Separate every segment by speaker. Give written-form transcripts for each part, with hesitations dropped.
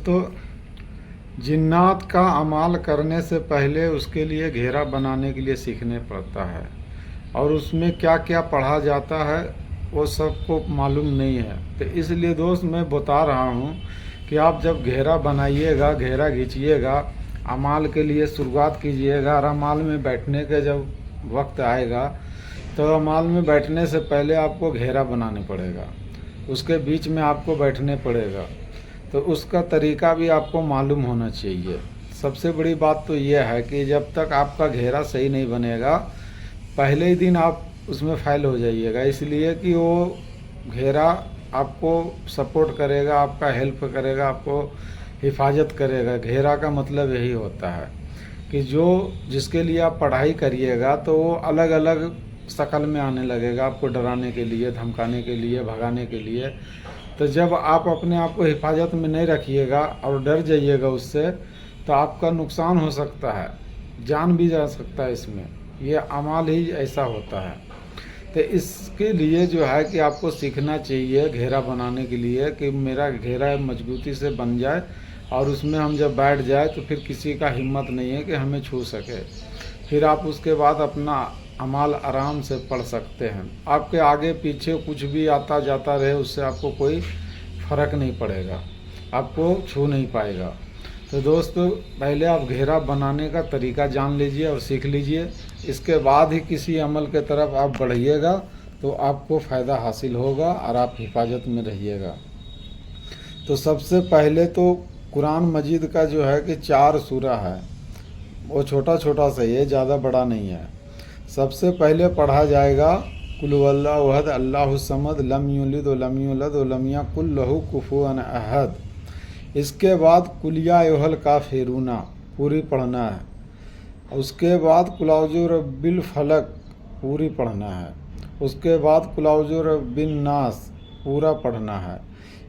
Speaker 1: तो जिन्नात का अमाल करने से पहले उसके लिए घेरा बनाने के लिए सीखने पड़ता है, और उसमें क्या क्या पढ़ा जाता है वो सबको मालूम नहीं है। तो इसलिए दोस्त मैं बता रहा हूँ कि आप जब घेरा बनाइएगा, घेरा खींचिएगा, अमाल के लिए शुरुआत कीजिएगा, और अमाल में बैठने का जब वक्त आएगा तो अमाल में बैठने से पहले आपको घेरा बनाने पड़ेगा, उसके बीच में आपको बैठने पड़ेगा। तो उसका तरीका भी आपको मालूम होना चाहिए। सबसे बड़ी बात तो यह है कि जब तक आपका घेरा सही नहीं बनेगा, पहले ही दिन आप उसमें फेल हो जाइएगा, इसलिए कि वो घेरा आपको सपोर्ट करेगा, आपका हेल्प करेगा, आपको हिफाजत करेगा। घेरा का मतलब यही होता है कि जो जिसके लिए आप पढ़ाई करिएगा तो वो अलग अलग शक्ल में आने लगेगा, आपको डराने के लिए, धमकाने के लिए, भगाने के लिए। तो जब आप अपने आप को हिफाजत में नहीं रखिएगा और डर जाइएगा उससे, तो आपका नुकसान हो सकता है, जान भी जा सकता है इसमें। ये अमाल ही ऐसा होता है। तो इसके लिए जो है कि आपको सीखना चाहिए घेरा बनाने के लिए, कि मेरा घेरा मजबूती से बन जाए और उसमें हम जब बैठ जाए तो फिर किसी का हिम्मत नहीं है कि हमें छू सके। फिर आप उसके बाद अपना अमाल आराम से पढ़ सकते हैं। आपके आगे पीछे कुछ भी आता जाता रहे, उससे आपको कोई फ़र्क नहीं पड़ेगा, आपको छू नहीं पाएगा। तो दोस्तों, पहले आप घेरा बनाने का तरीका जान लीजिए और सीख लीजिए, इसके बाद ही किसी अमल के तरफ आप बढ़िएगा तो आपको फ़ायदा हासिल होगा और आप हिफाजत में रहिएगा। तो सबसे पहले तो कुरान मजीद का जो है कि 4 सूरा है, वो छोटा छोटा सा ही है, ज़्यादा बड़ा नहीं है। सबसे पहले पढ़ा जाएगा कुल हुवल्लाहु अहद अल्लाहु समद लम युलिद वलम यूलद वलम यकुल लहू कुफुवन अहद। इसके बाद कुलिया अय्युहल काफिरूना पूरी पढ़ना है। उसके बाद कुल औज़ु रब्बिल फलक पूरी पढ़ना है। उसके बाद कुल औज़ु रब्बिन नास पूरा पढ़ना है।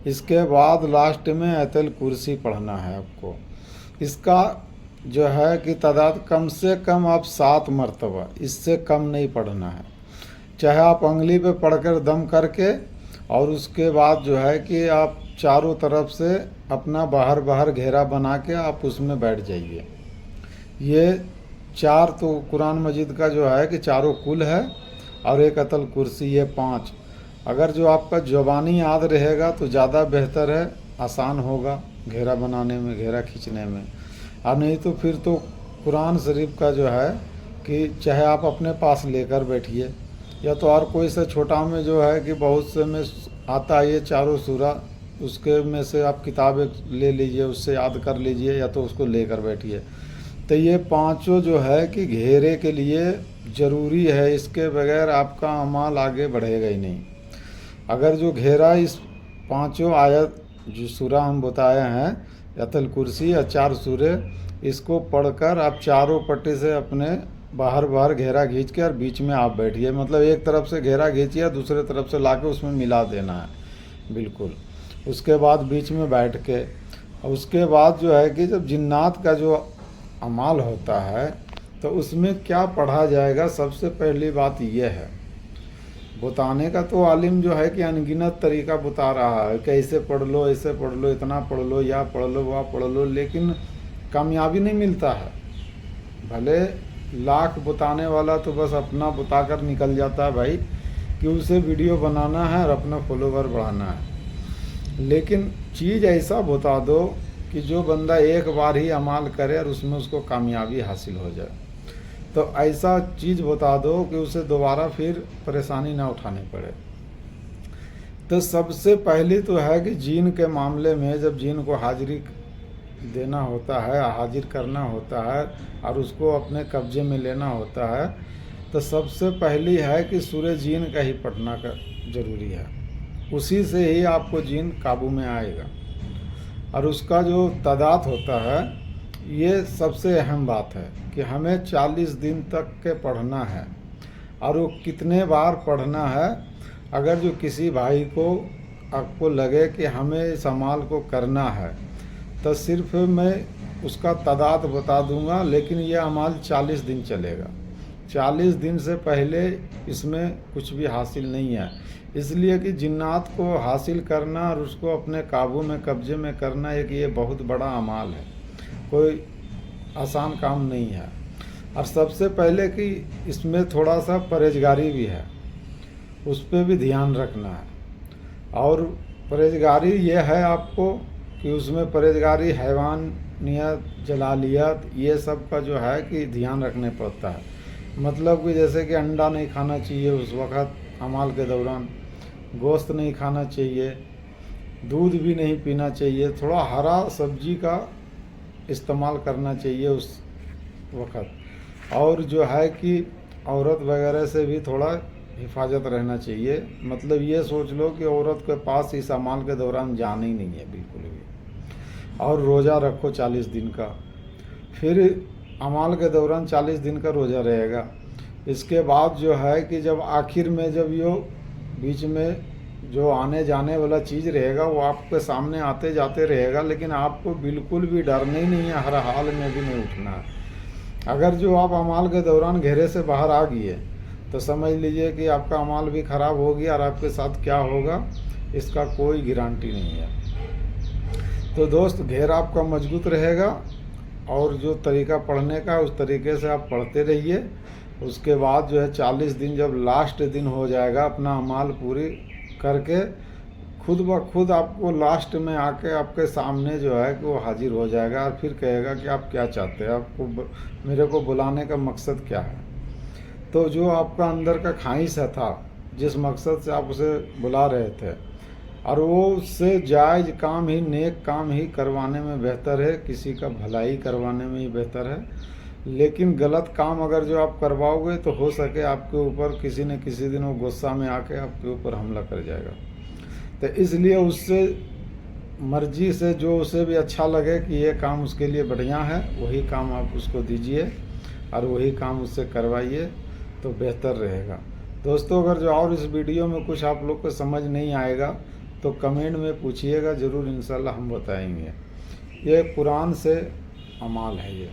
Speaker 1: इसके बाद लास्ट में आयतुल कुर्सी पढ़ना है आपको। इसका जो है कि तादाद कम से कम आप 7 मरतबा, इससे कम नहीं पढ़ना है। चाहे आप अंगली पे पढ़कर दम करके, और उसके बाद जो है कि आप चारों तरफ से अपना बाहर बाहर घेरा बना के आप उसमें बैठ जाइए। ये 4 तो कुरान मजीद का जो है कि चारों कुल है, और एक आयतुल कुर्सी, ये 5। अगर जो आपका ज़ुबानी याद रहेगा तो ज़्यादा बेहतर है, आसान होगा घेरा बनाने में, घेरा खींचने में। और नहीं तो फिर तो कुरान शरीफ का जो है कि चाहे आप अपने पास लेकर बैठिए, या तो और कोई सा छोटा में जो है कि बहुत से में आता है ये चारों सूरा, उसके में से आप किताब एक ले लीजिए, उससे याद कर लीजिए, या तो उसको लेकर बैठिए। तो ये 5 जो है कि घेरे के लिए ज़रूरी है, इसके बगैर आपका अमाल आगे बढ़ेगा ही नहीं। अगर जो घेरा इस 5 आयत जो सूरा हम बताए हैं, आयतुल कुर्सी या 4 सूरे, इसको पढ़कर आप चारों पट्टी से अपने बाहर बाहर घेरा खींच के और बीच में आप बैठिए। मतलब एक तरफ से घेरा खींचिए, दूसरे तरफ से लाके उसमें मिला देना है बिल्कुल। उसके बाद बीच में बैठ के, और उसके बाद जो है कि जब जिन्नात का जो अमाल होता है तो उसमें क्या पढ़ा जाएगा, सबसे पहली बात यह है। बताने का तो आलिम जो है कि अनगिनत तरीका बता रहा है कि ऐसे पढ़ लो, ऐसे पढ़ लो, इतना पढ़ लो, या पढ़ लो, वह पढ़ लो, लेकिन कामयाबी नहीं मिलता है। भले लाख बताने वाला तो बस अपना बताकर निकल जाता है भाई, कि उसे वीडियो बनाना है और अपना फॉलोवर बढ़ाना है। लेकिन चीज़ ऐसा बता दो कि जो बंदा एक बार ही अमाल करे और उसमें उसको कामयाबी हासिल हो जाए। तो ऐसा चीज़ बता दो कि उसे दोबारा फिर परेशानी ना उठानी पड़े। तो सबसे पहली तो है कि जीन के मामले में जब जीन को हाजिरी देना होता है, हाजिर करना होता है और उसको अपने कब्जे में लेना होता है, तो सबसे पहली है कि सूरह जीन का ही पढ़ना का ज़रूरी है। उसी से ही आपको जीन काबू में आएगा। और उसका जो तादाद होता है, ये सबसे अहम बात है कि हमें 40 दिन तक के पढ़ना है। और वो कितने बार पढ़ना है, अगर जो किसी भाई को आपको लगे कि हमें इस अमाल को करना है, तो सिर्फ मैं उसका तादाद बता दूंगा, लेकिन यह अमाल 40 दिन चलेगा। 40 दिन से पहले इसमें कुछ भी हासिल नहीं है। इसलिए कि जिन्नात को हासिल करना और उसको अपने काबू में कब्जे में करना एक ये बहुत बड़ा अमाल है, कोई आसान काम नहीं है। और सबसे पहले कि इसमें थोड़ा सा परहेजगारी भी है, उस पर भी ध्यान रखना है। और परहेजगारी ये है आपको कि उसमें परहेजगारी हैवानियत, जलालियत, ये सब का जो है कि ध्यान रखने पड़ता है। मतलब कि जैसे कि अंडा नहीं खाना चाहिए उस वक़्त अमाल के दौरान, गोश्त नहीं खाना चाहिए, दूध भी नहीं पीना चाहिए, थोड़ा हरा सब्जी का इस्तेमाल करना चाहिए उस वक़्त। और जो है कि औरत वगैरह से भी थोड़ा हिफाजत रहना चाहिए। मतलब ये सोच लो कि औरत के पास इस अमाल के दौरान जाना ही नहीं है बिल्कुल भी। और रोज़ा रखो 40 दिन का, फिर अमाल के दौरान 40 दिन का रोज़ा रहेगा। इसके बाद जो है कि जब आखिर में जब यो बीच में जो आने जाने वाला चीज़ रहेगा वो आपके सामने आते जाते रहेगा, लेकिन आपको बिल्कुल भी डरना ही नहीं है, हर हाल में भी नहीं उठना है। अगर जो आप अमाल के दौरान घेरे से बाहर आ गए तो समझ लीजिए कि आपका अमाल भी ख़राब हो गया और आपके साथ क्या होगा इसका कोई गारंटी नहीं है। तो दोस्त, घेरा आपका मजबूत रहेगा और जो तरीका पढ़ने का उस तरीके से आप पढ़ते रहिए। उसके बाद जो है 40 दिन जब लास्ट दिन हो जाएगा अपना अमाल पूरी करके, खुद ब खुद आपको लास्ट में आके आपके सामने जो है कि वो हाजिर हो जाएगा और फिर कहेगा कि आप क्या चाहते हैं, आपको मेरे को बुलाने का मकसद क्या है। तो जो आपका अंदर का ख्वाहिश था, जिस मकसद से आप उसे बुला रहे थे, और वो उससे जायज़ काम ही, नेक काम ही करवाने में बेहतर है, किसी का भलाई करवाने में ही बेहतर है। लेकिन गलत काम अगर जो आप करवाओगे तो हो सके आपके ऊपर किसी न किसी दिन वो गुस्सा में आके आपके ऊपर हमला कर जाएगा। तो इसलिए उससे मर्जी से जो उसे भी अच्छा लगे कि ये काम उसके लिए बढ़िया है, वही काम आप उसको दीजिए और वही काम उससे करवाइए तो बेहतर रहेगा। दोस्तों, अगर जो और इस वीडियो में कुछ आप लोग को समझ नहीं आएगा तो कमेंट में पूछिएगा, ज़रूर इंशाल्लाह हम बताएंगे। ये कुरान से अमाल है ये।